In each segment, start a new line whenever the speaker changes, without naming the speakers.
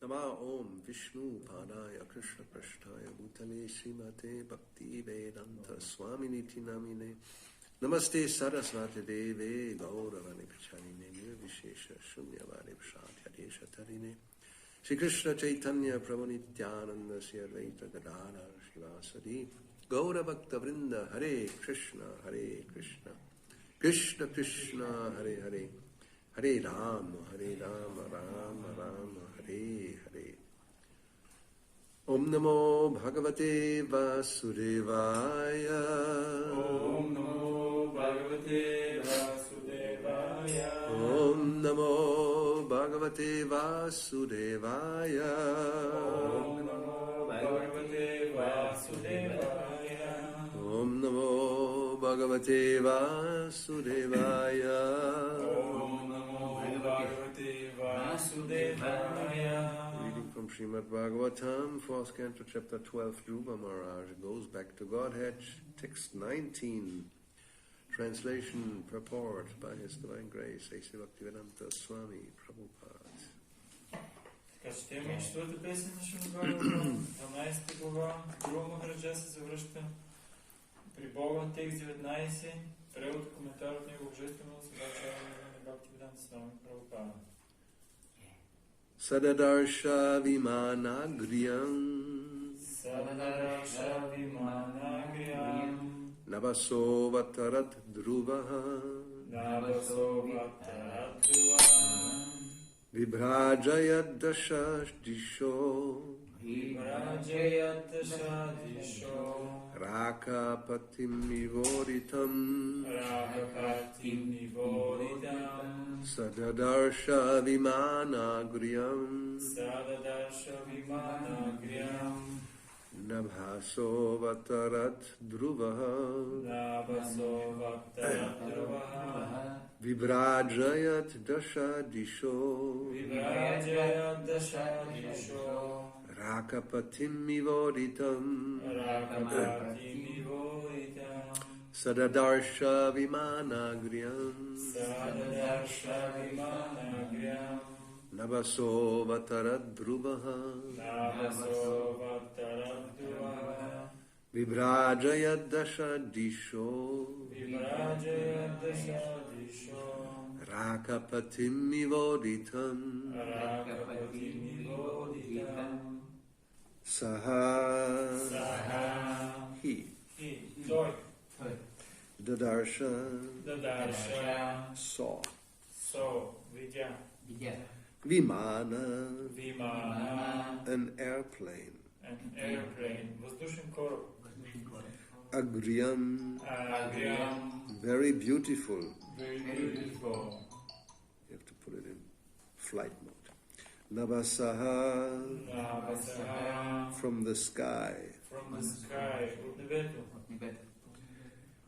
Nama Om Vishnu Padaya Krishna Prasthaya Bhutale Srimate Bhakti Vedanta Swaminiti Namine Namaste Sarasvati Deve Gauravani Pracharine Nirvishesha Shunyavadi Prashatyadesha Tarine Shri Krishna Chaitanya Prabhu Nityananda Sri Advaita Gadadhara Shivasadi Gaura Bhakta Vrinda Hare Krishna Krishna Krishna Hare Hare Hare Rama Rama Rama Hare Hare Om Namo Bhagavate Vasudevaya
Om Namo Bhagavate Vasudevaya
Om Namo Bhagavate Vasudevaya
Om Namo Bhagavate Vasudevaya
Om Namo Bhagavate Vasudevaya
Om Namo Bhagavate Vasudevaya.
Reading from Srimad Bhagavatam, 4th Canto, Chapter 12, Dhruva Maharaj goes back to Godhead, text 19, translation, purport by His Divine Grace, A.C. Bhaktivedanta Swami Prabhupada.
Така ще имаме четвърта песен на Шримад Бхагаватам, 12 глава, Dhruva Махараджа се завръща при Бога, текст 19, превод и коментар от него божествено съдачаване на Бхактивиданта Свами Прабхупада.
Sadadarsha Vimanagriyan
Sadadarsha Vimanagriyan
Navasovatarat Dhruvaha
Navasovatarat Dhruvaha
Vibhrajayat Dasha Disho
Vibhrajayat Dasha Disho
Rakapatim Nivoritam
Rakapatim Nivoritam
Sadadarsha Vimanagriyan
Sadadarsha Vimanagriyan
Nabhasovatarat Dhruvaha
Navasovatarat Dhruvaha
Vibhrajayat Dasha Disho
Vibhrajayat Dasha Disho
Rakapatim Nivoritam
Rakapatim Nivoritam
Sadadarsha Vimanagriyan
Sadadarsha Vimanagriyan
Navasovatarat Dhruvaha
Navasovatarat Dhruvaha
Vibhrajayat Dasha Disho
Vibhrajayat Dasha Disho
Rakapatim Nivoritam
Rakapatim Nivoritam
Saha He
Той
Dadarsha
Dadarša
saw
видя
Vimana
Vimana
an airplane
an airplane въздушен кораб
Agriyam
Agriam
very beautiful.
very beautiful
You have to put it in flight mode. Navasaha
Navasaha
from the sky.
from the sky от небето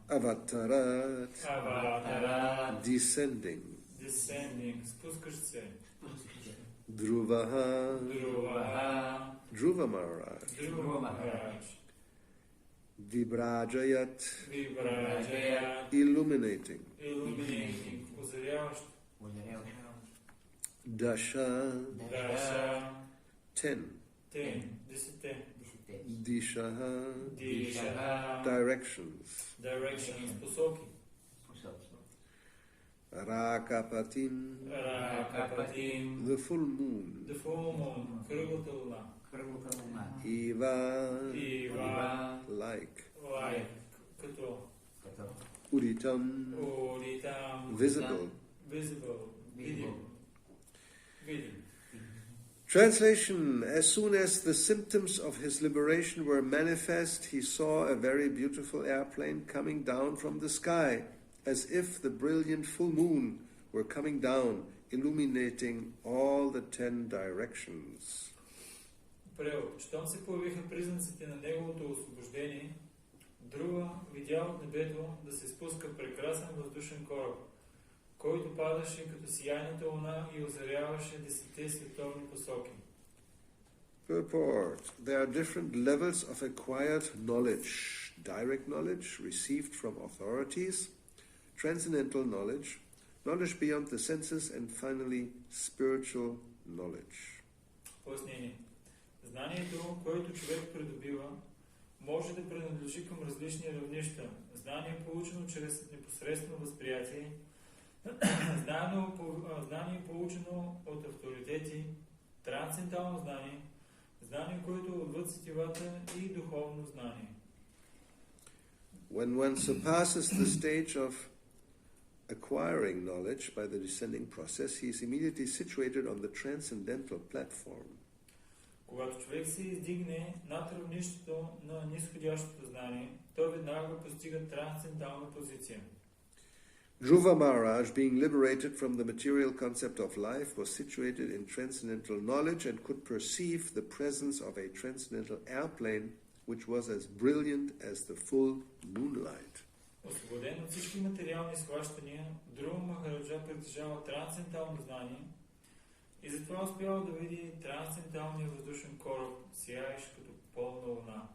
Avatarat
Avatarat
descending.
descending спускащ се
Dhruvaha
Dhruvaha
Dhruva Maharaj.
Dhruva Maharaj
Vibhrajayat
Vibhrajayat
illuminating.
illuminating озаряващ
Dasha
Dasha
10.
10 10
Dishaha
Dishaha
directions.
directions посоки
Rakapatim
Rakapatim
the full moon.
the full moon кръглата луна
Eva
Ива
like.
like като
Uditam
Uditам
visible.
visible видим
Translation: As soon as the symptoms of his liberation were manifest, he saw a very beautiful airplane coming down from the sky, as if the brilliant full moon were coming down, illuminating all the 10 directions.
Превод. Щом се появиха признаците на неговото освобождение, Друга видя от небето да се спуска прекрасен въздушен кораб, който падаше като сияйната луна и озаряваше 10 световни посоки.
Purport: There are different levels of acquired knowledge: direct knowledge received from authorities, transcendental knowledge beyond the senses, and finally spiritual knowledge.
Пояснение. Знанието, което човек придобива, може да принадлежи към различни равнища. Знание, получено чрез непосредствено възприятие, знание, получено от авторитети, трансцендентално знание, знание, което е отвъд сетивата и духовно знание.
When one surpasses the stage of acquiring knowledge by the descending process, he is immediately situated on the transcendental platform.
Когато човек се издигне над равнището на нисходящото знание, той веднага постига трансцендентална позиция.
Dhruva Maharaj, being liberated from the material concept of life, was situated in transcendental knowledge and could perceive the presence of a transcendental airplane which was as brilliant as the full moonlight.
Освободен от всички материални схващания, Dhruva Махараджа притежава трансцендентално знание и затова успява да види трансценденталния въздушен кораб, сияещ като пълна луна.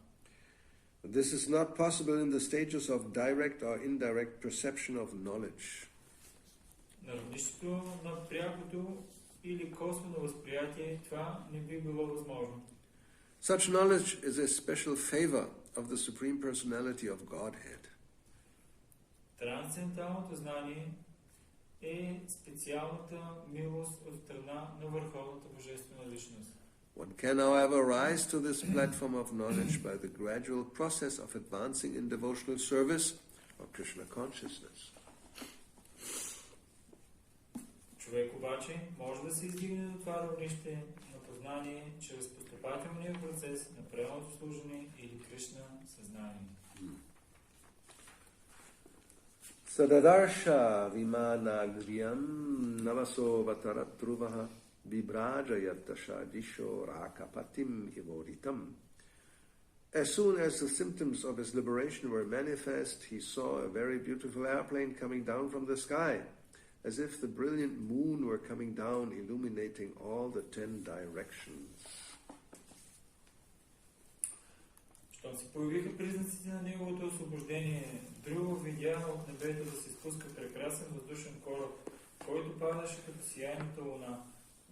This is not possible in the stages of direct or indirect perception of knowledge.
На равнището на прякото или косвено възприятие това не би било възможно.
Such knowledge is a special favor of the Supreme Personality of Godhead.
Трансценденталното знание е специалната милост от страна на Върховната Божествена личност.
One can, however, rise to this platform of knowledge by the gradual process of advancing in devotional service or Krishna consciousness.
Човек обаче може да се издигне до това равнище на познание чрез постъпателния процес на пременното служение или Кришна съзнание.
Sadadarsha vimanagriam navaso vatarat dhruvaha vibrajayattasha disho rakapatim ivoritam. As soon as the symptoms of his liberation were manifest, he saw a very beautiful airplane coming down from the sky, as if the brilliant moon were coming down, illuminating all the 10 directions.
Щом се появиха признаците на неговото освобождение, Dhruva видя от небето да се спуска прекрасен въздушен кораб, който падаше като сияйната луна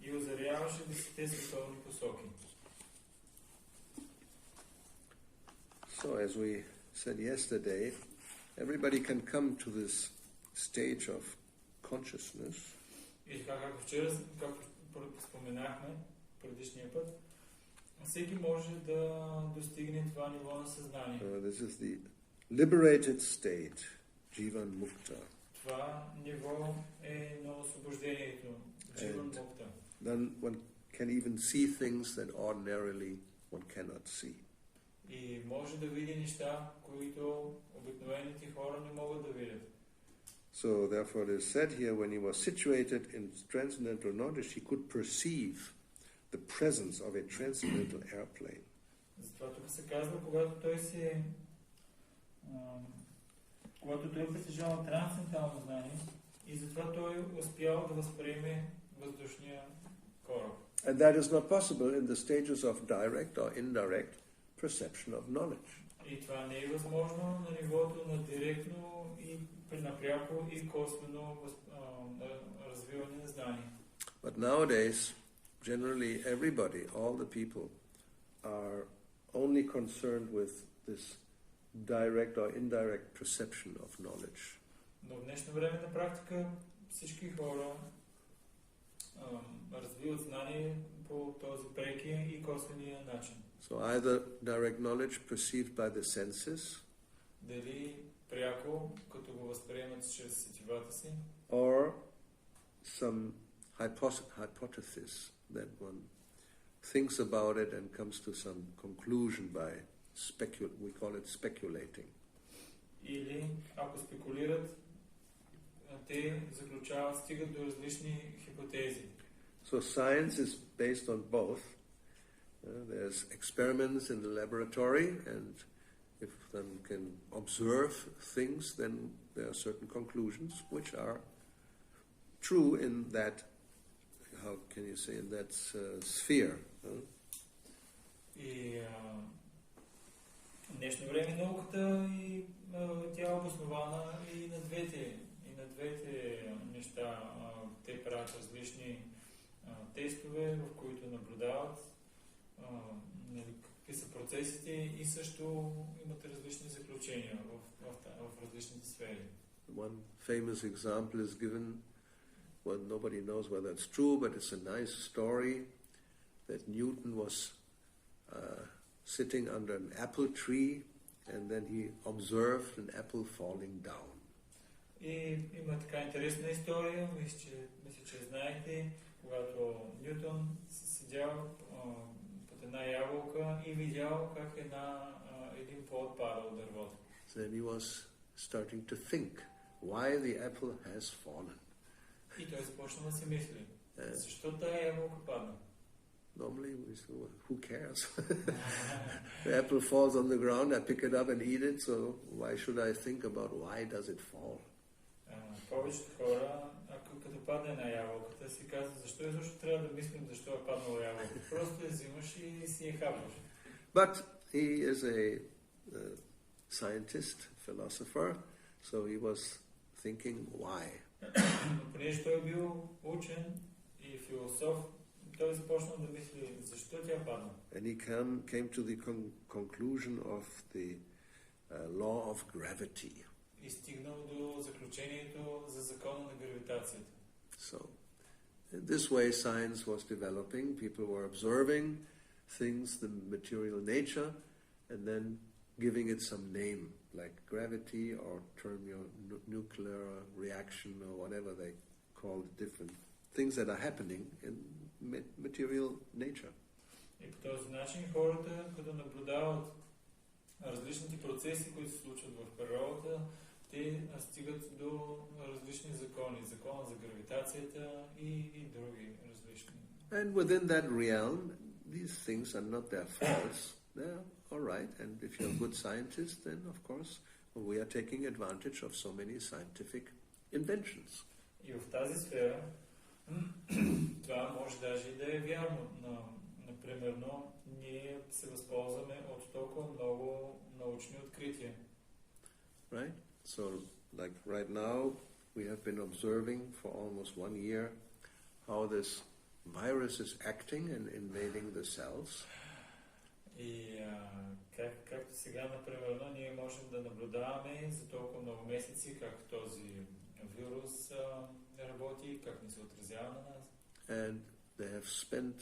и озаряваше 10 световни посоки.
So, as we said yesterday, everybody can come to this stage of consciousness.
И така, както вчера, както споменахме предишния път, всеки може да достигне това ниво на съзнание.
This is the liberated state, Jivan Mukta.
Това ниво е на освобождението, Jivan Mukta.
Then one can even see things that ordinarily one cannot see.
И може да види неща, които обикновените хора не могат да видят.
So therefore it is said here, when he was situated in transcendental knowledge, he could perceive the presence of a transcendental airplane.
Затова тук се казва, когато той притежава трансцендентално знание и затова той успял да възприеме въздушния кораб.
And that is not possible in the stages of direct or indirect perception of knowledge.
И това не е възможно на нивото на директно и напряко и косвено развиване на знание.
But nowadays, generally everybody, all the people, are only concerned with this direct or indirect perception of knowledge.
Но в днешно време на практика всички хора развиват знание по този прекия и косвения начин.
So either direct knowledge perceived by the senses,
дали пряко, като го възприемат чрез сетивата си,
or some hypothesis that one thinks about it and comes to some conclusion by we call it speculating.
Или ако спекулират, те заключават, стигат до различни хипотези.
So science is based on both. There's experiments in the laboratory, and if one can observe things, then there are certain conclusions which are true in that, how can you say, in that sphere.
И в днешно време науката тя е обоснована и на двете неща. Те правят различни тестове, в които наблюдават какви са процесите и също имат различни заключения в различните сфери.
One famous example is given, well, nobody knows whether it's true, but it's a nice story that Newton was sitting under an apple tree and then he observed an apple falling down.
И има така интересна история, мисля, че знаете, когато Нютон седял под една ябълка и видял как един плод пада от дървото.
Then he was starting to think why the apple has fallen.
И той започна да се мисли, защо тая ябълка падна?
Normally we say, well, who cares? The apple falls on the ground, I pick it up and eat it, so why should I think about why does it fall?
Повечето хора, като падне на ябълката, си казват, защо изобщо трябва да мислим защо е паднала ябълката. Просто я взимаш и си я хапваш.
But he is a scientist, philosopher, so he was thinking why.
Но понеже той бил учен и философ, той започна да мисли защо тя падна.
And he came to the conclusion of the law of gravity.
И стигнал до заключението за закона на гравитацията.
So, in this way science was developing. People were observing things, the material nature, and then giving it some name, like gravity or nuclear reaction or whatever they call it, different things that are happening in material nature.
И по този начин хората, като наблюдават различните процеси, които се случват в природата, те стигат до различни закони. Закона за гравитацията и други различни.
And within that realm, these things are not their faults. They're all right. And if you're a good scientist, then of course we are taking advantage of so many scientific inventions.
И в тази сфера това може даже и да е вярно. Например, ние се възползваме от толкова много научни открития.
Right? So, like right now, we have been observing for almost 1 year how this virus is acting and invading the cells.
И както сега, например, ние можем да наблюдаваме за толкова много месеци как този вирус работи, как ни се отразява на нас.
And they have spent,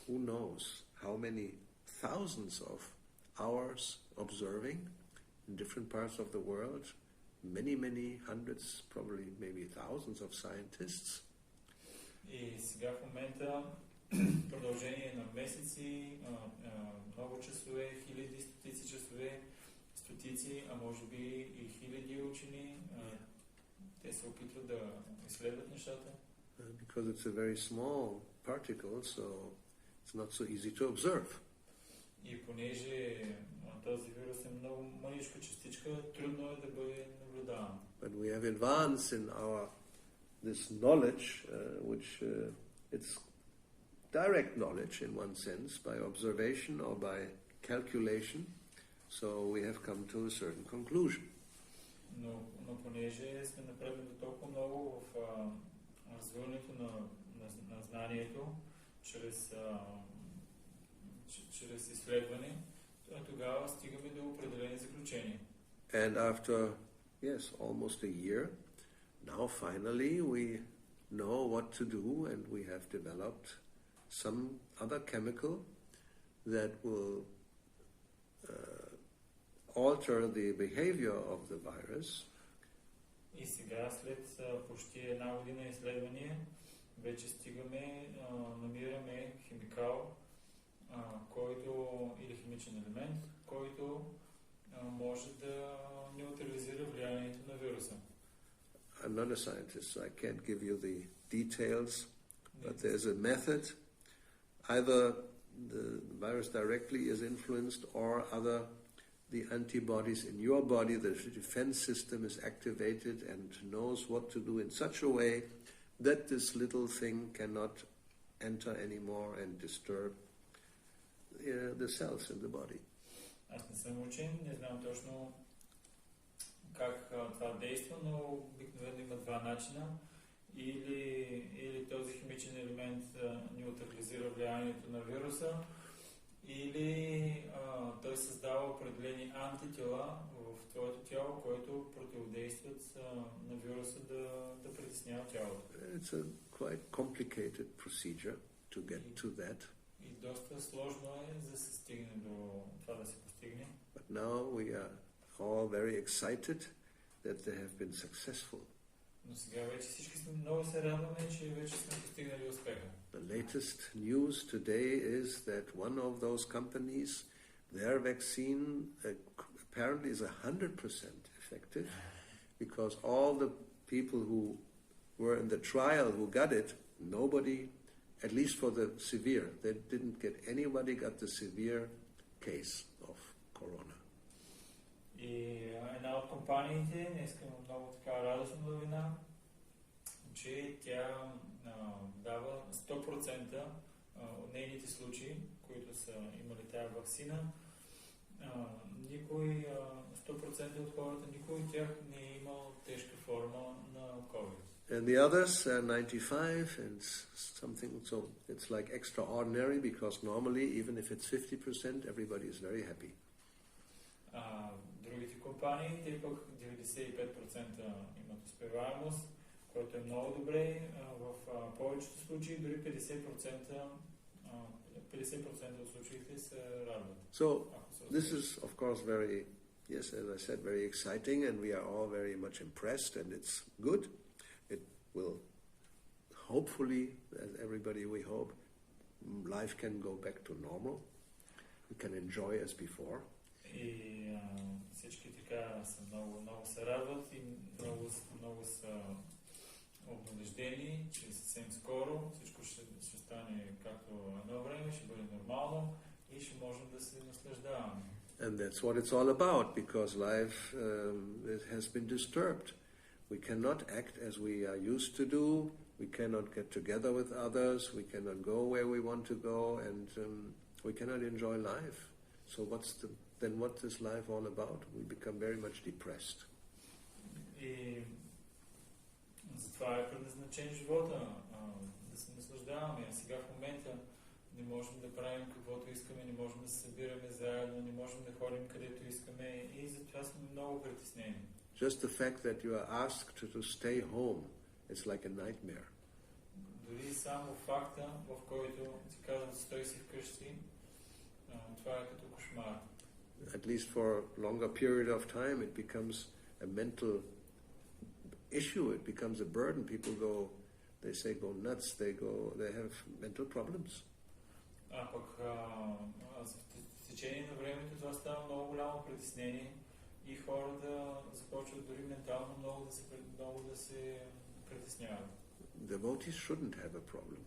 who knows, how many thousands of hours observing in different parts of the world. Many hundreds, probably maybe thousands of scientists.
И сега в момента продължение на месеци, много часове, хиляди, стотици часове, стотици, а може би и хиляди учени, те се опитват да изследват нещата.
Because it's a very small particle, so it's not so easy to observe.
И понеже този вирус е много маличка частичка, трудно е да бъде наблюдаван.
But we have advanced in this knowledge, which it's direct knowledge in one sense, by observation or by calculation. So we have come to a certain conclusion.
Но понеже сме напреднали толкова много в развиването на знанието, чрез изследване, тогава стигаме до определени заключения.
And after, almost a year, now finally we know what to do, and we have developed some other chemical that will alter the behavior of the virus.
И сега, след почти една година изследвания, вече намираме химикал, който, или химичен елемент, който може да неутрализира влиянието на вируса.
I'm not a scientist, so I can't give you the details, but there's a method. Either the virus directly is influenced or the antibodies in your body, the defense system is activated and knows what to do in such a way that this little thing cannot enter anymore and disturb the cells in the body.
Аз не съм учен, не знам точно как това действа, но обикновено има два начина. или този химичен елемент неутрализира влиянието на вируса, или той създава определени антитела в твоето тяло, които противодействат на вируса да притеснява тялото.
It's a quite complicated procedure to get to that.
И доста сложно е да се стигне до това да се постигне.
But now we are all very excited that they have been successful.
Но сега вече всички много се радваме, че вече сме постигнали успеха.
The latest news today is that one of those companies, their vaccine apparently is 100% effective, because all the people who were in the trial who got it, nobody, at least for the severe, they didn't get, anybody got the severe case of corona.
И една от компаниите, днес има много така радостна новина, че тя дава 100% от нейните случаи, които са имали тази ваксина. Никой, 100% от хората, никой от тях не е имал тежка форма на COVID.
And the others are 95 and something, so it's like extraordinary, because normally even if it's 50%, everybody is very happy.
Другите компании, те пък 95% имат успеваемост, което е много добре. В повечето случаи дори 50% от случаите се радват.
So this is of course very, yes, as I said, very exciting, and we are all very much impressed, and it's good. It will hopefully, as everybody we hope, life can go back to normal. We can enjoy as before.
И всички така са много се радват и много са обнадеждени, че съвсем скоро всичко ще стане както едно време, ще бъде нормално и ще можем да се наслаждаваме.
And that's what it's all about, because life it has been disturbed. We cannot act as we are used to do. We cannot get together with others. We cannot go where we want to go, and we cannot enjoy life. So what is life all about? We become very much depressed.
И затова е предназначен живота, да се наслаждаваме. А сега в момента не можем да правим каквото искаме, не можем да се събираме заедно, не можем да ходим където искаме и затова сме много притеснени.
Just the fact that you are asked to stay home, it's like a nightmare.
Дори само факта, в който ти казват стой си вкъщи, това е като кошмар.
At least for a longer period of time, it becomes a mental issue. It becomes a burden. People go nuts. They have mental problems.
А пък в течение на времето това става много голямо притеснение и хората започват дори ментално много да се притесняват.
Devotees shouldn't have a problem.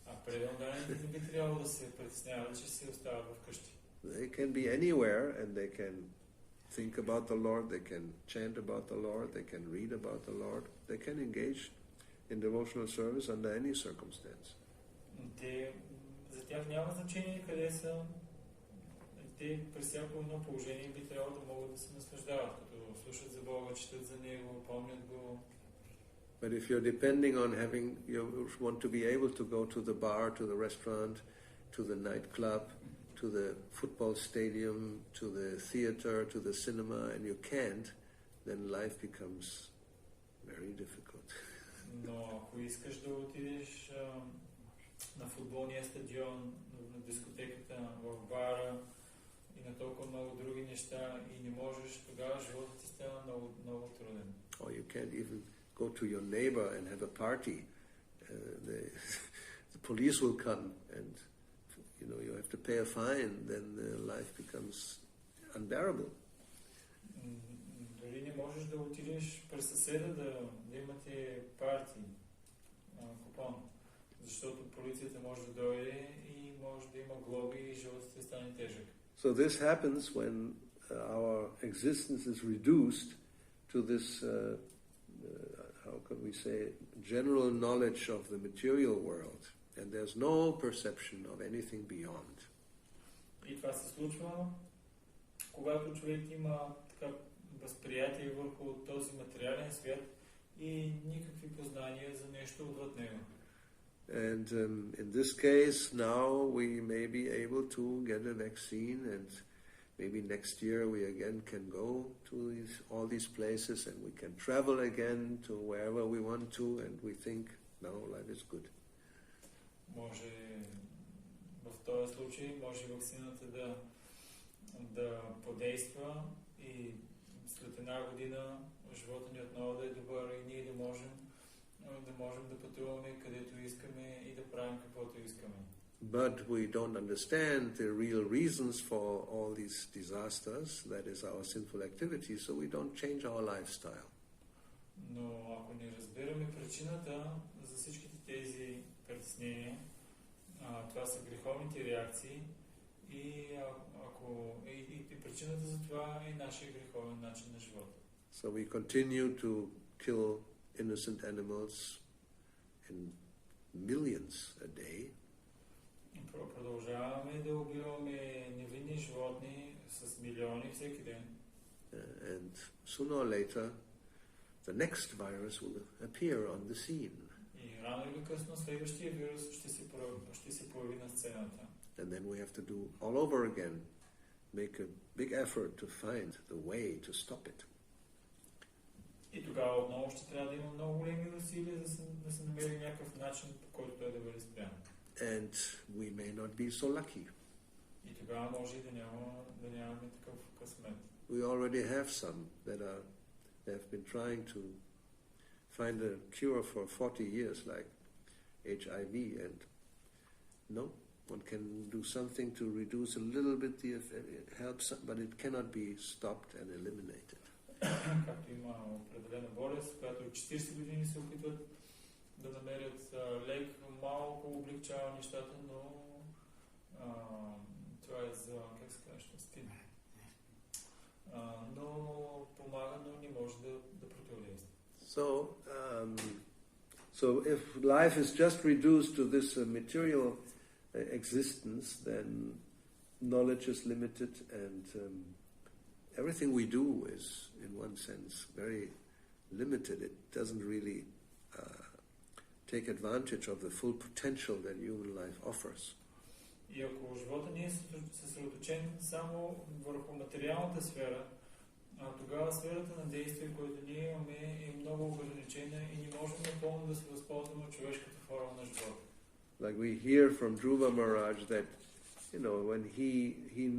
А преданданите не би трябвало да се притесняват, че се остават вкъщи.
They can be anywhere, and they can think about the Lord, they can chant about the Lord, they can read about the Lord, they can engage in devotional service under any circumstance.
За тях няма значение къде са. Те при всяко едно положение би трябвало да могат да се наслаждават, като слушат за Бога, четат за Него, помнят Го.
But if you're depending on you want to be able to go to the bar, to the restaurant, to the nightclub, to the football stadium, to the theater, to the cinema, and you can't, then life becomes very difficult.
Но ако искаш да отидеш на футболния стадион, на дискотеката, в бара и на толкова много други неща и не можеш, тогава животът ти става много труден.
Or you can't even go to your neighbor and have a party. The police will come and you have to pay a fine, then life becomes unbearable.
Дори не можеш да отидеш през съседа да имате парти, купон, защото полицията може да дойде и може да има глоби и животът ти стане тежък.
So this happens when our existence is reduced to this, how can we say, general knowledge of the material world. And there's no perception of anything beyond.
И това се случва, когато човек има така възприятие върху този материален свят и никакви познания за нещо отвъд него.
And in this case, now we may be able to get a vaccine, and maybe next year we again can go to all these places, and we can travel again to wherever we want to, and we think, now life is good.
Може в този случай, може ваксината да подейства и след една година живота ни отново да е добър и ние да можем да пътуваме където искаме и да правим каквото искаме.
But we don't understand the real reasons for all these disasters, that is our sinful activities, so we don't change our lifestyle.
Но ако не разбираме причината за всичките тези притеснения, това са греховните реакции и причината за това е нашия греховен начин на живота.
So we continue to kill innocent animals in millions a day.
Продължаваме да убиваме невинни животни с милиони всеки ден.
And sooner or later, the next virus will appear on the scene.
И рано или късно следващия вирус ще се появи на сцената.
And then we have to do all over again, make a big effort to find the way to stop it.
И тогава отново ще трябва да има много големи усилия да се намери някакъв начин, по който той да бъде спрян.
And we may not be so lucky.
И тогава може и да нямаме такъв късмет.
We already have some that have been trying to find a cure for 40 years, like HIV, and no, one can do something to reduce a little bit the effect. It helps, but it cannot be stopped and eliminated.
Както има определена болест, която от 40 години се опитват да намерят лек, малко облегчава нещата, но това е за, как се казва, стим. Но помага, но не може да противодейства.
So if life is just reduced to this material existence, then knowledge is limited, and everything we do is, in one sense, very limited. It doesn't really take advantage of the full potential that human life offers.
И ако живота ни е съсредоточен само върху материалната сфера, тогава сферата на действие, която ние имаме, е много ограничена и не можем напълно да се възползваме от човешката форма на живота.
Like we hear from Dhruva Maharaj that, when he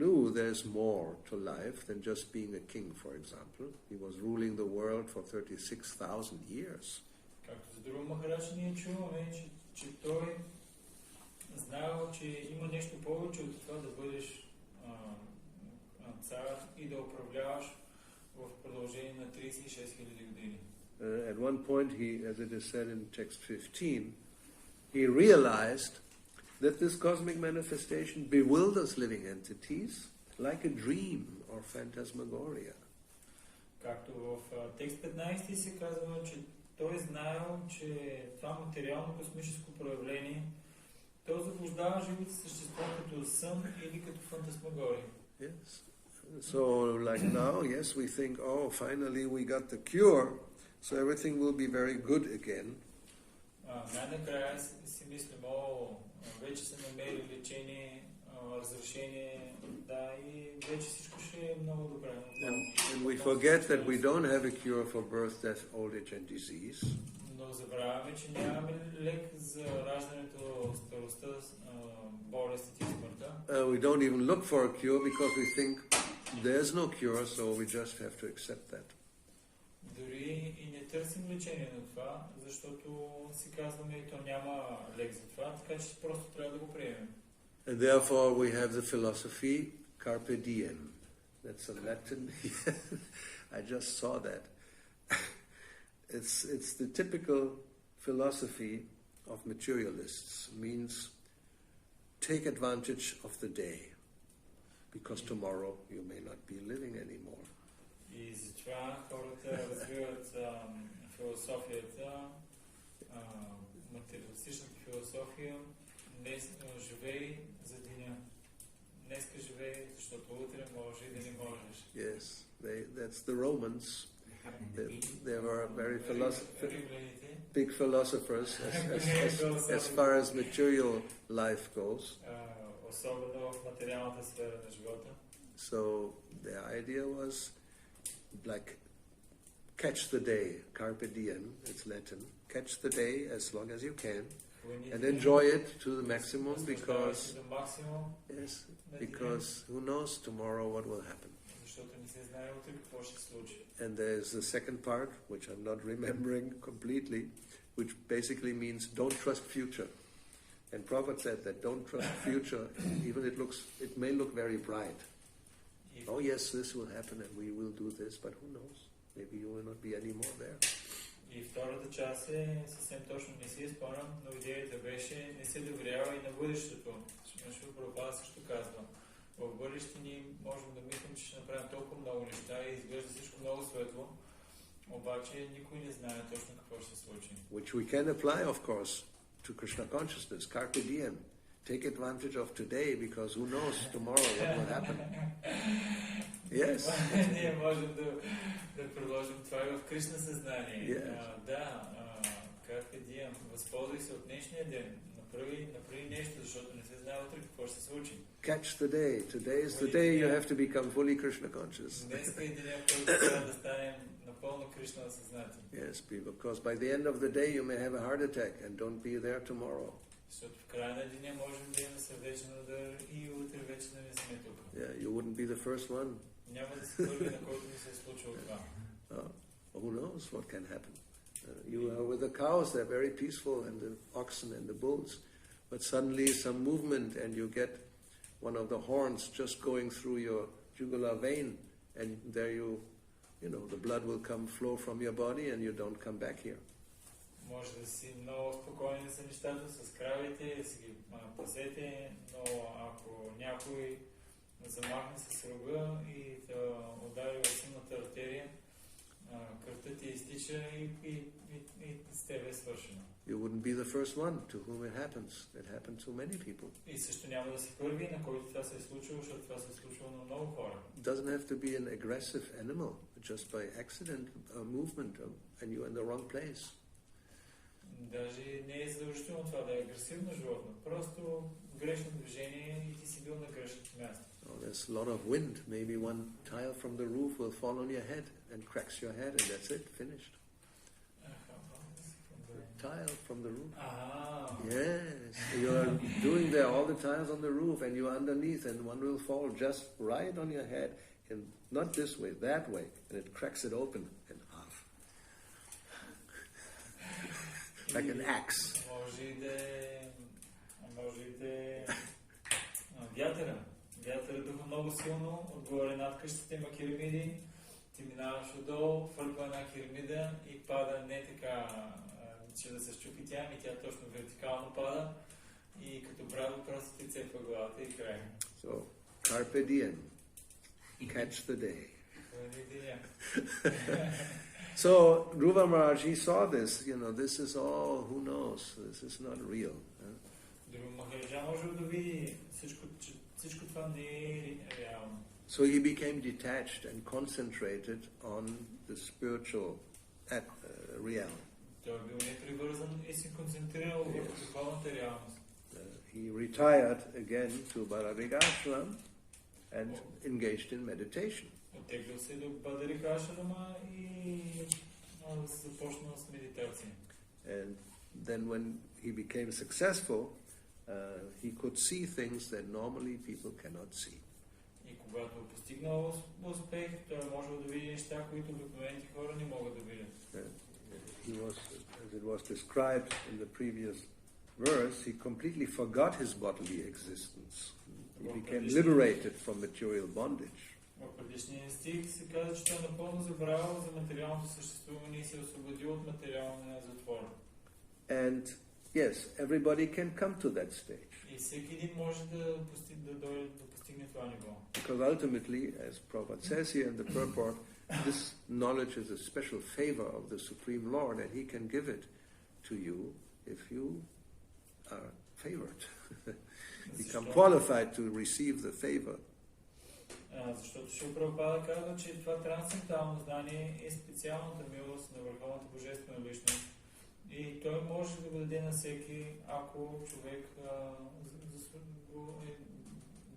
knew there's more to life than just being a king, for example. He was ruling the world for 36,000 years.
Както за Dhruva Maharaj ние чуваме, че той знаел, че има нещо повече от това да бъдеш цар и да управляваш в продължение на 36 000 години.
At one point, as it is said in text 15, he realized that this cosmic manifestation bewilders living entities like a dream or phantasmagoria.
Както в текст 15 се казва, че той знаел, че това материално космическо проявление то заблуждава живите същества като сън или като фантасмагория.
Yes. So like now, yes, we think, oh, finally we got the cure, so everything will be very good again.
Най-накрая си мислим, вече са намерили лечение, разрешение, да, и вече всичко ще е много добре.
And we forget that we don't have a cure for birth, death, old age and disease.
Но забравяме, че нямаме лек за раждането, старостта, болестите и смъртта.
We don't even look for a cure because we think there's no cure, so we just have to accept that.
Дори и не търсим лечение на това, защото си казваме, то няма лек за това, така че просто трябва да го приемем.
And therefore we have the philosophy carpe diem. That's a Latin. I just saw that. It's the typical philosophy of materialists. Means take advantage of the day, because tomorrow you may not be living anymore.
И затова хората развиват философията, материалистичната философия. Днес живей за деня. Днеска живей, защото утре може и да не можеш.
Yes, that's the Romans. They were very big philosophers as far as material life goes.
Особено в материалната сфера на живота.
So the idea was like catch the day, carpe diem, it's Latin. Catch the day as long as you can and enjoy it to the maximum because who knows tomorrow what will happen. And there's the second part, which I'm not remembering completely, which basically means don't trust future. And Prabhupada said that don't trust future, even it may look very bright. Oh yes, this will happen and we will do this, but who knows? Maybe you will not be anymore there.
И втората част е съвсем точно, не си спомням, но идеята беше не се доверява и на бъдещето. Защото Прабхупада също казва, в бъдеще ние можем да мислим, че ще направим толкова много неща и изглежда всичко много светло, обаче никой не знае точно какво ще се случи.
Which we can apply, of course, to Krishna consciousness, carpe diem. Take advantage of today because who knows tomorrow what will happen. Yes.
Ние можем да приложим това и в Кришна съзнание. Да, carpe diem. Възползвай се от днешния ден. Направи нещо, защото не се знае утре какво ще се случи.
Catch the day. Today is the day you have to become fully Krishna conscious.
Днес е деня, в който трябва да станем напълно Кришна съзнати.
Yes, because by the end of the day you may have a heart attack and don't be there tomorrow.
Защото в края на деня можем да имаме сърдечен удар и утре вече да не сме тук.
Yeah, you wouldn't be the first one.
Няма да си първи, на който ми се е случило това.
Who knows what can happen? You are with the cows, they're very peaceful, and the oxen and the bulls. But suddenly some movement and you get one of the horns just going through your jugular vein, and there the blood will flow from your body and you don't come back here.
Може да си много спокойни за нещата с кравите, да си ги пазете, но ако някой замахне с рога и да удари в силната артерия, кръвта ти изтича и с тебе е свършено.
You wouldn't be the first one to whom it happens. It happened to many people.
И също няма да си първи, на който това се е случило, защото това се е случило на много хора.
It doesn't have to be an aggressive animal, just by accident, a movement, and you're in the wrong place.
Даже не е задължително това да е агресивно животно. Просто грешно движение и ти си бил на грешното място.
There's a lot of wind. Maybe one tile from the roof will fall on your head and cracks your head, and that's it, finished. Tile from the roof. Yes, you are doing there all the tiles on the roof, and you're underneath, and one will fall just right on your head, and not this way, that way, and it cracks it open in half, like an axe.
Вятъра духа много силно, отгоре над къщите има керамиди, ти минаваш отдолу, фърква една керамида и пада не така, че да се щупи тя, и тя точно вертикално пада и като браво просто ти цепва главата и край.
So, carpe diem, catch the day. So, Dhruva Maharaj, he saw this, this is all, who knows, this is not real.
Dhruva Maharaj може да види всичко това не е реално.
So he became detached and concentrated on the spiritual reality.
Той бил непривързан и се концентрирал върху духовната реалност.
He retired again to Bhadarikashram and engaged in meditation.
Оттеглил се до Бадарикашрама и започнал с медитация.
And then when he became successful, he could see things that normally people cannot see.
И когато постигнал успех, той можел да види неща, които обикновените хора не могат да видят.
He was, as it was described in the previous verse, he completely forgot his bodily existence. He became liberated from material bondage.
В предишния стих се казва, че той напълно забравил за материалното съществуване и се освободил от материалния затвор.
And yes, everybody can come to that stage.
И всеки един може да постигне това ниво.
Because ultimately, as Prabhupada says here in the purport, this knowledge is a special favor of the Supreme Lord, and He can give it to you if you are favored. Become qualified to receive the favor.
Защото Шрила Прабхупада казва, че това трансцендентално знание е специалната милост на Върховната Божествена личност. И той може да го даде на всеки, ако човек е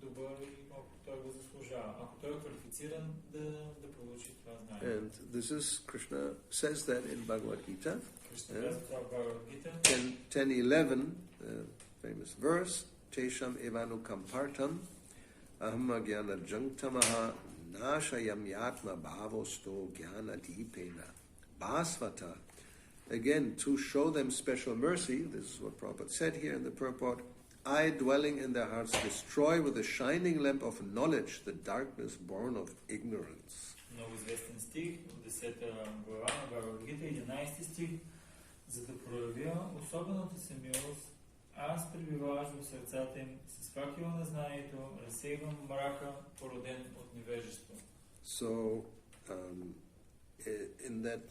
добър и ако той го заслужава. Ако той е квалифициран да получи това знание.
And this is, Krishna says that in Bhagavad Gita.
Кришна казва това в Бхагавад Гита.
10:11, famous verse, Tesham evanu kampartam aham jnana jangtamaha nashayam yatma bhavosto jnana deepena basvata. Again, to show them special mercy, this is what Prabhupada said here in the purport, I, dwelling in their hearts, destroy with a shining lamp of knowledge the darkness born of ignorance.
Много известен стих, 10 глава на Бхагавад Гита, 11 стих, за да проявя особената си милост, аз пребивавам в сърцата им, с факела на знанието, разсейвам мрака, породен от невежество.
So, in that,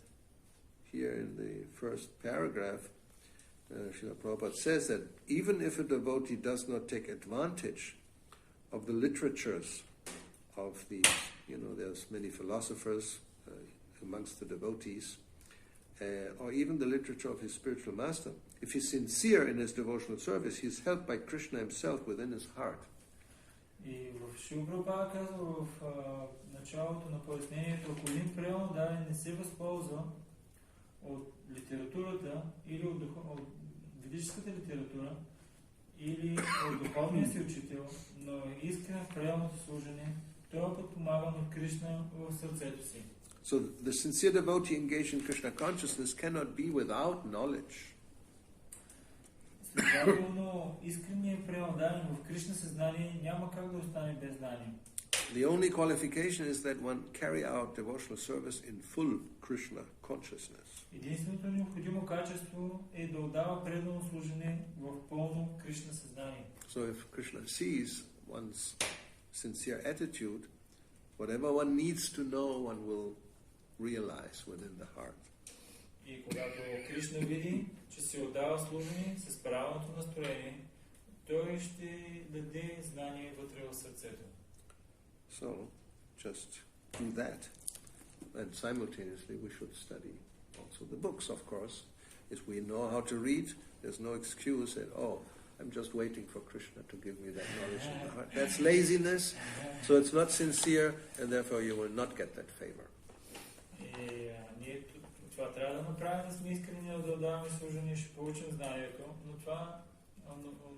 here in the first paragraph, Srila Prabhupada says that even if a devotee does not take advantage of the literatures of these, there's many philosophers amongst the devotees, or even the literature of his spiritual master, if he's sincere in his devotional service, he's helped by Krishna himself within his heart.
И в Шрила Прабхупада казва в началото на пояснението, ако един преданен не се възползва от литературата или от ведическата литература или от духовния си учител, но е искрен в преданното служене, той е подпомаган от Кришна в сърцето си.
So the sincere devotee engaged in Krishna consciousness cannot be without knowledge.
Следователно, искреният преданен в Кришна съзнание няма как да остане без знание.
The only qualification is that one carry out devotional service in full Krishna consciousness.
Единственото необходимо качество е да отдава предано служене в пълно Кришна съзнание.
So if Krishna sees one's sincere attitude, whatever one needs to know, one will realize within the heart.
И когато Кришна види, че се отдава служене с правилното настроение, той ще даде знание вътре в сърцето.
So, just do that. And simultaneously we should study also the books, of course. If we know how to read, there's no excuse that, I'm just waiting for Krishna to give me that knowledge in the heart. That's laziness, so it's not sincere, and therefore you will not get that favor.
Ние това трябва да направим, да сме искрени, да отдаваме служение, ще получим знанието,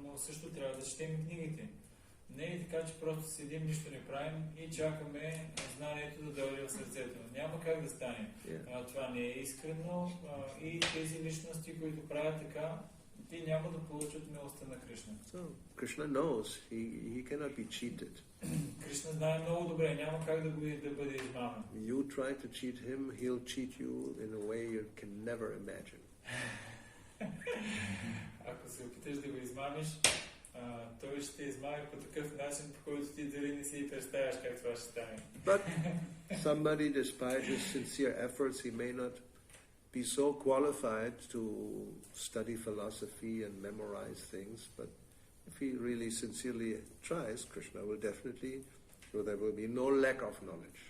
но също трябва да четем книгите. Не е така, че просто седим, нищо не правим и чакаме знанието да дойде в сърцето. Няма как да стане. Това не е искрено и тези личности, които правят така, те няма да получат милостта на Кришна.
So, Krishna knows he cannot be cheated.
Кришна знае много добре, няма как да бъде измамен.
You try to cheat him, he'll cheat you in a way you can never imagine.
Ако се опиташ да го измамиш, той ще измами по такъв начин, по който ти дори не си представяш как това ще стане.
But somebody, despite his sincere efforts, he may not be so qualified to study philosophy and memorize things, but if he really sincerely tries, Krishna will definitely, so there will be no lack of knowledge.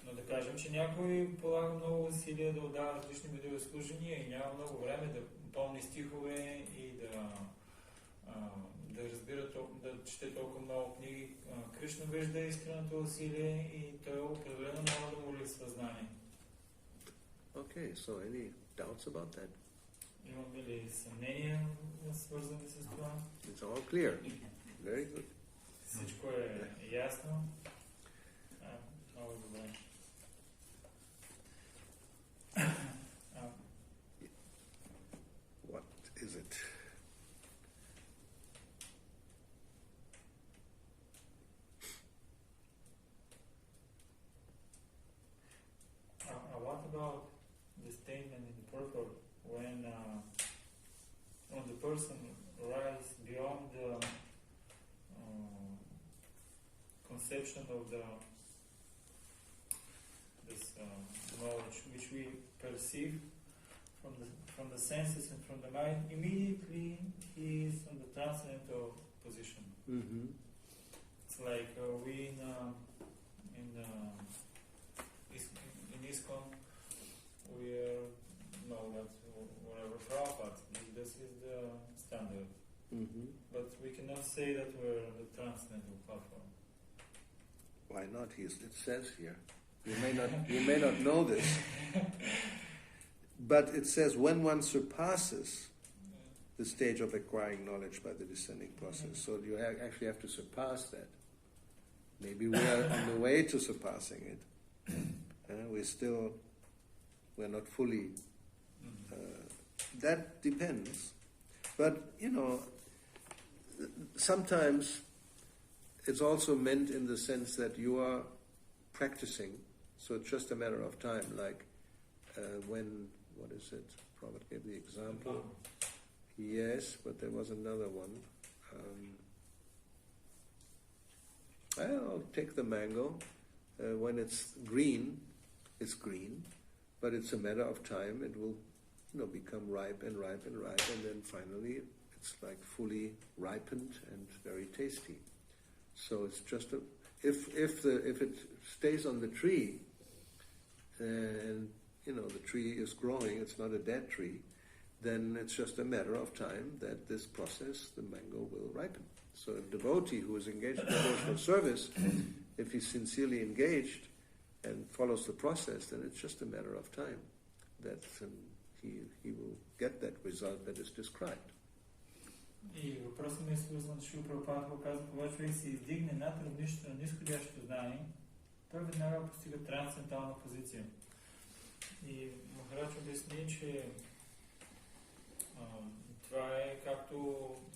Но да кажем, че някой полага много усилия да отдава различни видове служения и няма много време да помни стихове и да разбира, да чете толкова много книги. Кришна вижда искреното усилие и той определено няма да му липсва знание.
Okay, so any doubts about that?
Имаме ли съмнения, свързани с това?
It's all clear. Very good.
Всичко е ясно. Много добре.
What is it?
What about the statement in the purport when the person rises beyond the conception of this knowledge which we perceive from the senses and from the mind, immediately he is on the transcendental position.
Mm-hmm.
It's like we in But we cannot say that we're the transcendental platform.
Why not? It says here. You may not know this, but it says when one surpasses the stage of acquiring knowledge by the descending process. So you actually have to surpass that. Maybe we are on the way to surpassing it. We're not fully. That depends. But, sometimes it's also meant in the sense that you are practicing, so it's just a matter of time, like Prabhupada gave the example. Yes, but there was another one. I'll take the mango. When it's green, but it's a matter of time. It will, become ripe, and then finally it's like fully ripened and very tasty. So it's just if it stays on the tree, and the tree is growing, it's not a dead tree, then it's just a matter of time that this process, the mango, will ripen. So a devotee who is engaged in devotional service, if he's sincerely engaged and follows the process, then it's just a matter of time that he will get that result that is described.
И въпросът ми е свързан с Шрила Прабхупада, който казва, когато човек се издигне над равнището на нисходящото знание, той веднага постига трансцендентална позиция. И Махарадж обясни, че това е както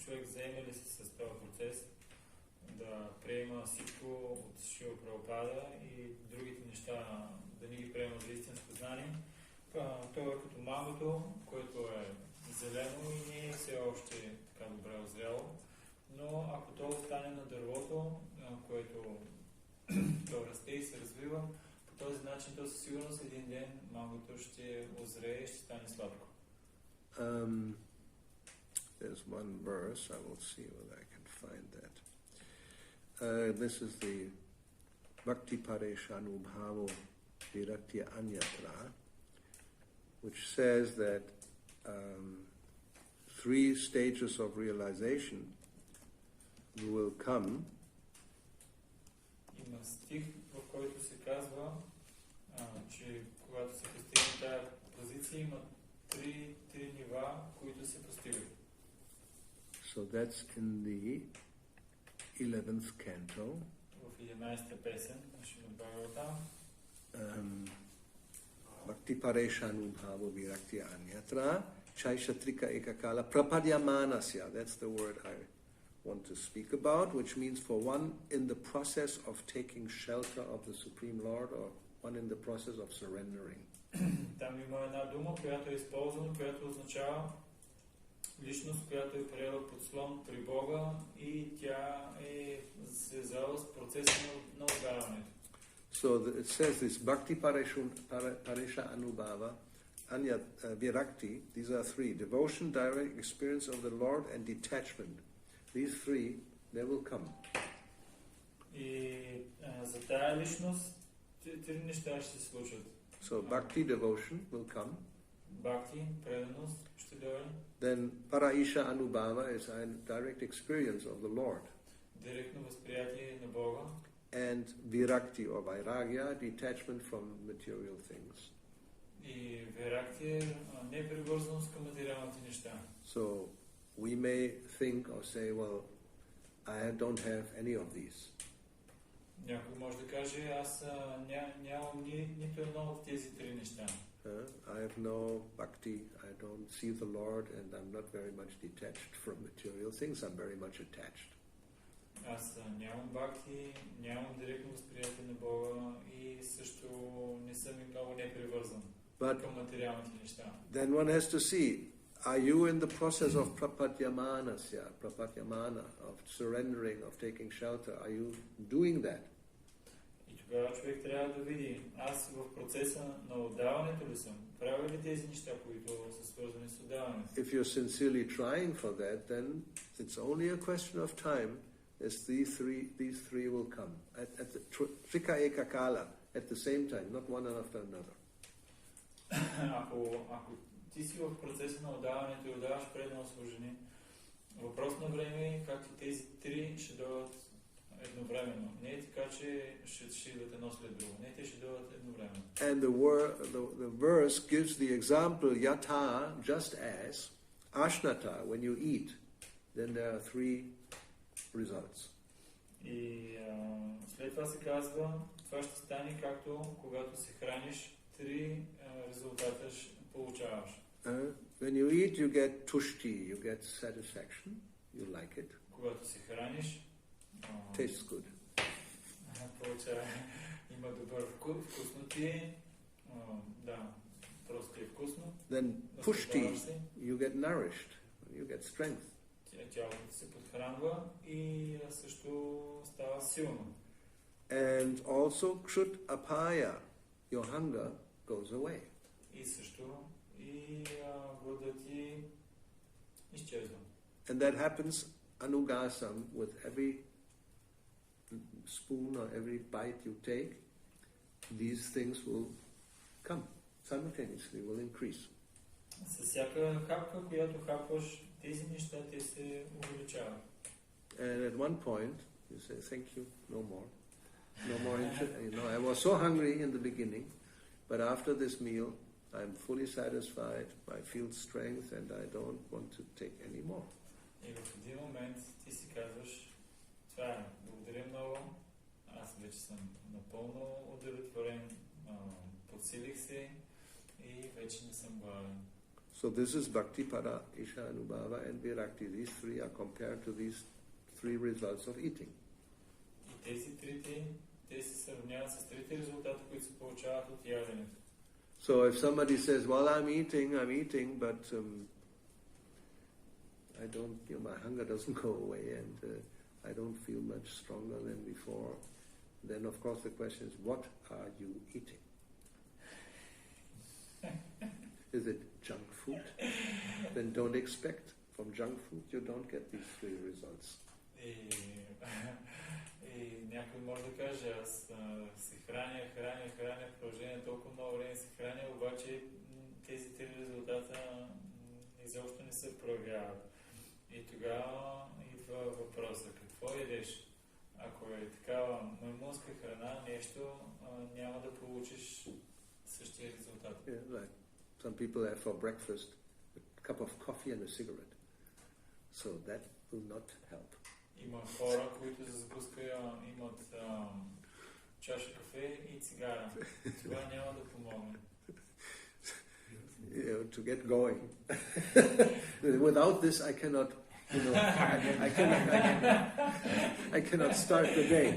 човек заеме ли се с този процес, да приема всичко от Шрила Прабхупада и другите неща да не ги приема за истинско знание. Това е като мангото, което е зелено и не е все още така добре озряло, но ако то остане на дървото, което то расте и се развива, по този начин то със сигурност един ден мангото ще озрее и ще стане сладко.
There's one verse, I will see whether I can find that. This is the Bhakti-yoga Viraktiya Anyatra, which says that 3 stages of realization will come.
Има стих, в който се казва, че когато се постигне тази позиция, има 3 нива, които се постигат.
So that's in the 11th canto.
В 11-та песен на Шримад Бхагаватам.
Bhakti-yoga Viraktiya Anyatra Chaishatrika Ekakala Prapadyamanasya. That's the word I want to speak about, which means for one in the process of taking shelter of the Supreme Lord, or one in the process of surrendering.
Там има една дума, която е използвана, която означава личност, която е приела подслон при Бога и тя е свързала с процеса на отдаването.
So it says this Bhakti-paresha Anubhava, Virakti, these are 3. Devotion, direct experience of the Lord, and detachment. These 3, they will come.
И за тая личност 3 неща ще се случат.
So Bhakti, devotion will come.
Bhakti, преданост ще дойде.
Then Paraisha Anubhava is a direct experience of the Lord.
Директно възприятие на Бога.
And Virakti or Vairagya, detachment from material things.
И Virakti, непривързаност към материалните неща.
So we may think or say, well, I don't have any of these.
Някой може да каже, аз нямам нито едно от тези 3 неща.
I have no bhakti, I don't see the Lord, and I'm not very much detached from material things, I'm very much attached.
Аз нямам бхакти, нямам директно възприятие на Бога и също не съм и много непривързан към материалните неща.
Then one has to see, are you in the process of prapadyamana, of surrendering, of taking shelter? Are you doing that?
И тогава човек трябва да види, аз в процеса на отдаването ли съм? Правя ли тези неща, които са свързани с отдаването?
If you're sincerely trying for that, then it's only a question of time as these three will come at the trika ekakala, at the same time, not one after another.
Ако ти си в процеса на отдаването и отдаваш предано служение, Въпрос на време е как тези три ще дойдат едновременно. Не е така, че ще идват едно след друго. Не, те ще дойдат едновременно.
And the verse gives the example yatha, just as ashnata, when you eat, then there are three results.
И след това се казва, това ще стане както когато се храниш, три резултата получаваш.
When you eat, you get tushti, you get satisfaction, you like it.
Когато се храниш,
tastes good.
Има добър вкус, вкусно ти е, да, просто е вкусно.
Then pushti, you get nourished, you get strength.
Тялото се подхранва и също става силно.
And also kshut apaya, your hunger goes away.
И също и гладът ти изчезва.
And that happens anugasam with every spoon or every bite you take. These things will come simultaneously, will increase.
С всяка хапка, която хапваш, тези неща те се увеличават.
And at one point you say, thank you, no more. No more interest. You know, I was so hungry in the beginning, but after this meal I'm fully satisfied, I feel strength and I don't want to take any more.
И в един момент ти си казваш, това е, благодаря много, аз вече съм напълно удовлетворен, подсилих се и вече не съм гладен.
So this is Bhakti, Para, Isha, Anubhava and Virakti. These three are compared to these three results of eating.
И тези трите, те се сравняват с трите резултати, които се получават от яденето.
So if somebody says, well, I'm eating, but I don't, my hunger doesn't go away and I don't feel much stronger than before, then of course the question is, what are you eating? Is it junk food? Then don't expect. From junk food you don't get these three results.
И някой може да каже, аз се храня в продължение толкова много време се храня, обаче тези три резултата изобщо не се проявяват. И тогава идва въпроса, какво едеш? Ако е такава маймунска храна, нещо, няма да получиш същия резултат.
Yeah, right. Some people have for breakfast a cup of coffee and a cigarette. So that will not help.
Има хора, които за закуска имат чаша кафе и цигара. Това няма да помогне.
To get going. Without this, I cannot, I cannot start the day.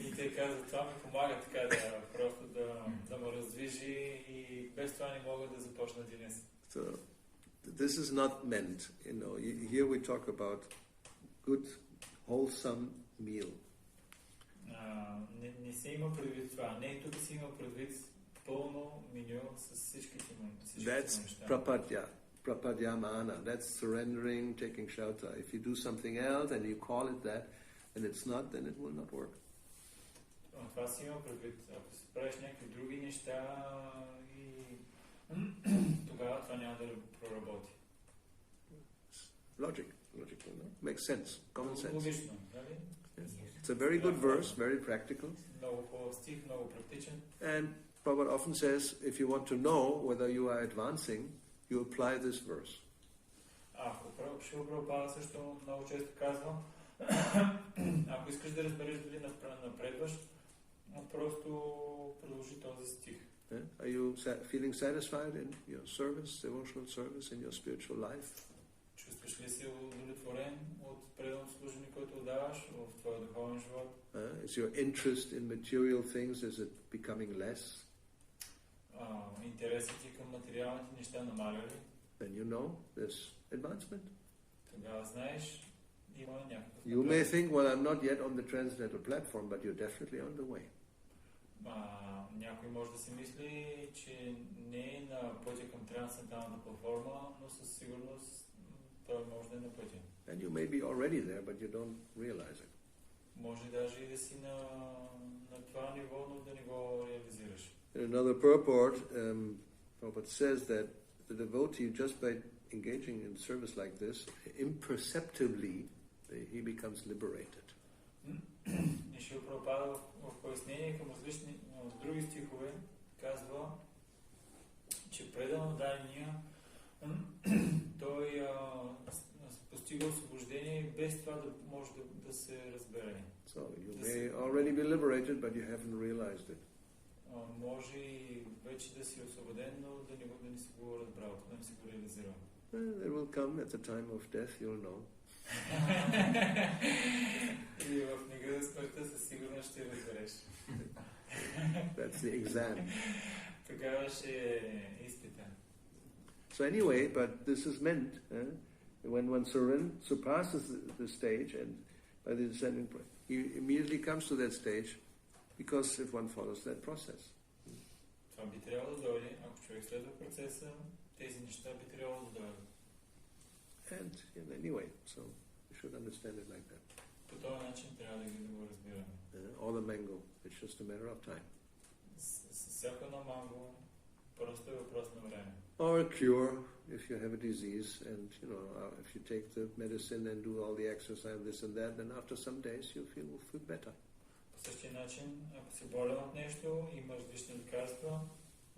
И те казват, това ми помага така да просто да ме раздвижи и без това не мога да започна деня си.
So this is not meant, here we talk about good, wholesome meal.
Не се има предвид това. Не, тук се има предвид пълно меню с всичките
That's
неща.
prapadyamana. That's surrendering, taking shelter. If you do something else and you call it that, and it's not, then it will not work.
Това си има предвид. Ако си правиш някакви други неща и тогава това няма да проработи.
Logical, no? Makes sense, common sense.
Логично, нали?
It's a very good verse, very practical.
Много хубав стих, много практичен.
And Prabhupada often says, if you want to know whether you are advancing, you apply this verse.
Шрила Прабхупада също много често казва, ако искаш да разбереш дали напредваш, просто продължи този стих.
Are you feeling satisfied in your service, devotional service, in your spiritual life?
Чувстваш ли се удовлетворен от преданото служение, което отдаваш в твоя духовен живот?
Is your interest in material things, is it becoming less?
Интересът ти към материалните неща намаля ли?
Then you know there's advancement.
Тогава знаеш, има някакъв.
You may think, well, I'm not yet on the transcendental platform, but you're definitely on the way.
Някой може да си мисли, че не е на пътя към трансценденталната платформа, но със сигурност той може да е на пътя.
And you may be already there, but you don't realize it.
Може даже и да си на това ниво, но да не го реализираш.
In another purport, Prabhupada says that the devotee, just by engaging in service like this, imperceptibly he becomes liberated.
И Шрила Прабхупада в пояснение към различни други стихове казва, че предан дания той постига освобождение без това да може да се разбере.
So you may already be liberated, but you haven't realized it.
Може и вече да си освободен, но да не си го разбрал, да не си го реализирал.
It will come at the time of death, you'll know.
И в книга за смъртта със сигурност ще разбереш.
That's the exam.
Тогава ще е изпита.
So anyway, but this is meant when one surpasses the stage and by the descending, he immediately comes to that stage because if one follows that process.
Това би трябвало да дойде, ако човек следва процеса, тези неща би трябвало да дойдат.
And anyway, so you should understand it like that.
По този начин трябва да го разбираме.
Or the mango, it's just a matter of time.
Всяко едно манго просто е въпрос на време.
Or a cure if you have a disease, and if you take the medicine and do all the exercise, this and that, then after some days you will feel better.
По същия начин, ако си болен от нещо, имаш различни лекарства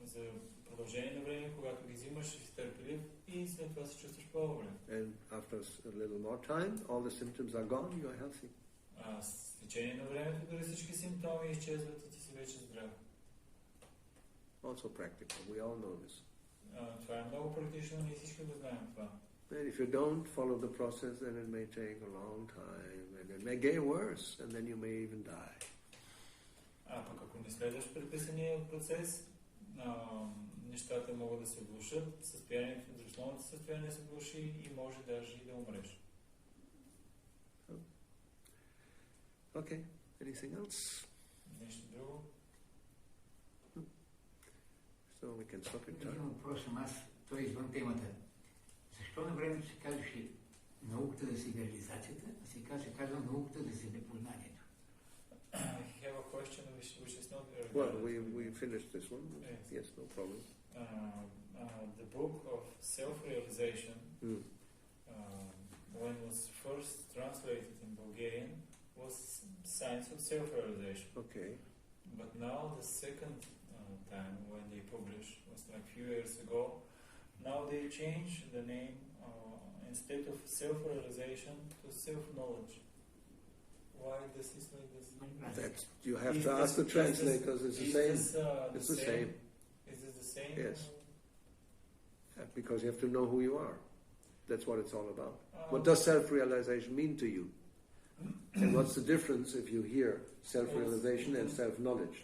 за продължение на време, когато ги взимаш, си търпелив и след това се чувстваш по-добре.
And after a little more time, all the symptoms are gone, you are healthy.
С течение на времето, дори всички симптоми изчезват и ти си вече здрав.
Also practical. We all know this.
Това е много практично, ние всички го знаем това.
And if you don't follow the process, then it may take a long time, and it may get worse, and then you may even die.
Пък ако не следваш предписания процес, нещата могат да се влошат, здравословното състояние се влоши и може даже и да умреш.
Okay. Anything else?
Нещо друго?
So we can stop in time.
Един въпрос съм аз, той е извън темата. Защо на времето се казваше науката да си реализацията, а се казва науката да си непознанието?
I have a question which is not very
well, we finished this one. Yes, no problem.
The book of self-realization, when it was first translated in Bulgarian, was Science of Self-Realization.
Okay.
But now the second time when they published was like a few years ago. Now they changed the name instead of self-realization to self-knowledge. Why this is like this?
That you have to ask the translators. It's the same. It's the same.
Is it the same?
Yes. Because you have to know who you are. That's what it's all about. What does self-realization mean to you? And what's the difference if you hear self-realization and self-knowledge?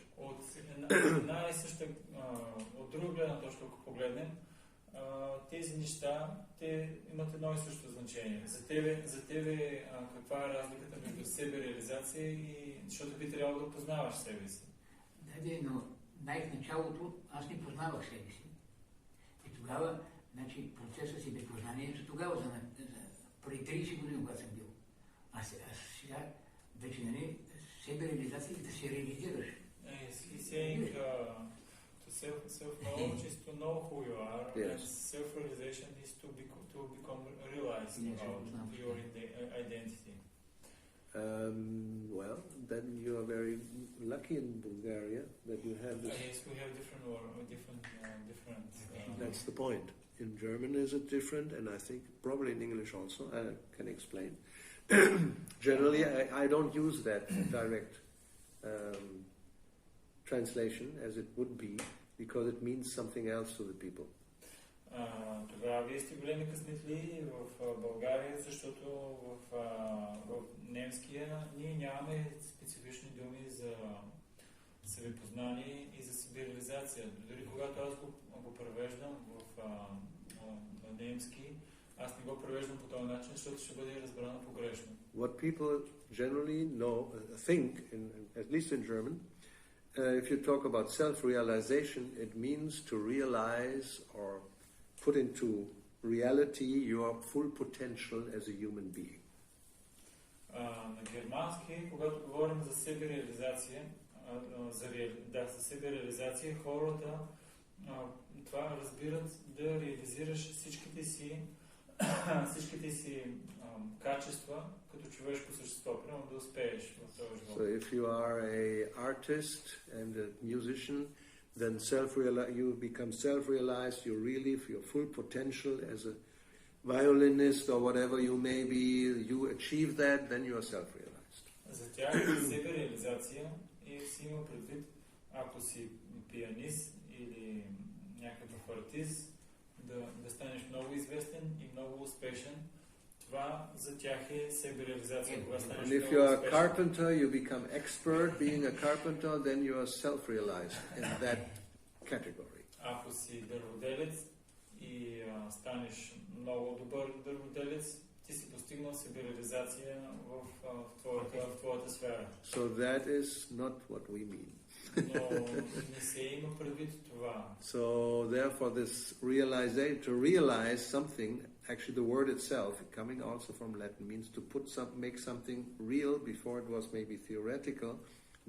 От друга гледна точка, ако погледнем, тези неща, те имат едно и също значение. За тебе каква е разликата между себе реализация и защото би трябвало да познаваш себе си?
Да, но в началото аз не познавах себе си. И тогава, процесът си непознанието тогава, преди 30 години, когато съм бил. А сега вече, себе реализация да се реализираш.
He's saying self-knowledge is to know who you are, and self-realization is to become realized about your identity.
Well, then you are very lucky in Bulgaria that you have this.
Yes, we have different.
That's the point. In German is it different, and I think probably in English also. I can explain. Generally, I don't use that direct translation as it would be, because it means something else to the people.
Тогава вие сте големи късметли в България, защото в немския ние нямаме специфични думи за себепознание и за себереализация. Дори когато аз го превеждам на немски, аз не го превеждам по този начин, защото ще бъде разбрано погрешно.
What people generally think, at least in German, if you talk about self-realization, it means to realize or put into reality your full potential as a human being.
На германски, когато говорим за себереализация, за себереализация, хората това разбират да реализираш всичките си всичките си качества като човешко същество, примерно да успееш в този живот.
So if you are a artist and a musician, then you become self-realized, you relive your full potential as a violinist or whatever you may be, you achieve that, then you are self-realized.
За тях себереализация си има предвид, ако си пианист или някакъв артист, да станеш много известен и много успешен. Това за тях е себереализация.
And if you are a carpenter, you become expert being a carpenter, then you are self-realized in that category.
Ако си дърводелец и станеш много добър дърводелец, ти си постигнал себереализация в твоята сфера.
So that is not what we mean.
Но не се има предвид това.
So therefore this to realize something, actually the word itself, coming also from Latin, means to make something real before it was maybe theoretical.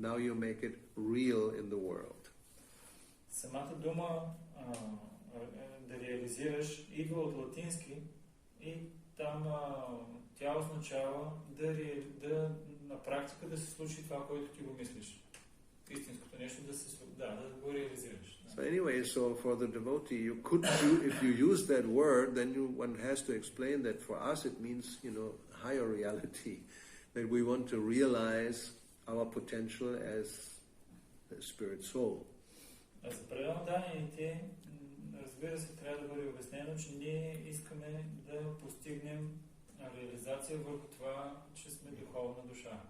Now you make it real in the world.
Самата дума да реализираш идва от латински и там тя означава на практика да се случи това, което ти го мислиш. Истинското нещо да го реализираш.
So anyway, for the devotee, if you use that word, then one has to explain that for us it means, higher reality, that we want to realize our potential as a spirit soul.
За преданните, разбира се, трябва да бъде обяснено, че ние искаме да постигнем реализация върху това, че сме духовна душа.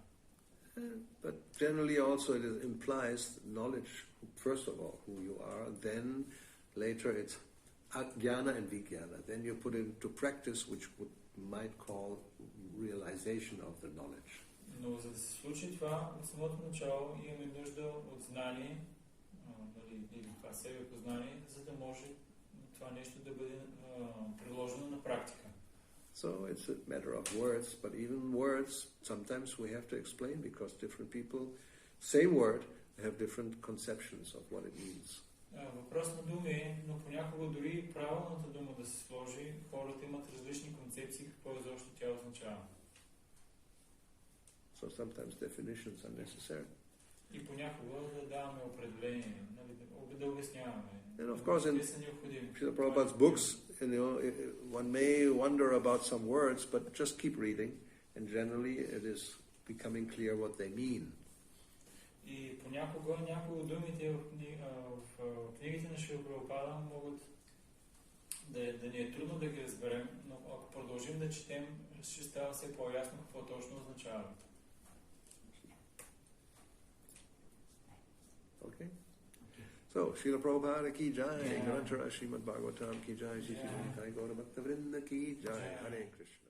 But generally also it implies knowledge, first of all, who you are, then later it's jnana and vijnana. Then you put it into practice, which might call realization of the knowledge.
Но за да се случи това, от самото начало имаме нужда от знание, или това себе познание, за да може това нещо да бъде приложено на практика.
So it's a matter of words, but even words, sometimes we have to explain because different people, same word, have different conceptions of what it means.
Въпрос на думи, но понякога дори правилната дума да се сложи, хората имат различни концепции какво изобщо тя означава.
So sometimes definitions are necessary.
И понякога да даваме определение, да обясняваме.
And of course, in Srila Prabhupada's books, one may wonder about some words, but just keep reading, and generally it is becoming clear what they mean.
И понякога някои от думите в книгите на Шрила Прабхупада могат да ни е трудно да ги разберем, но ако продължим да четем, ще става все по-ясно какво точно означава.
Okay. So, Srila Prabhupada ki jai, Granthara Srimad Bhagavatam ki jai, Shri Nitai Gaura Bhakta Vrinda ki jai, Hare Krishna.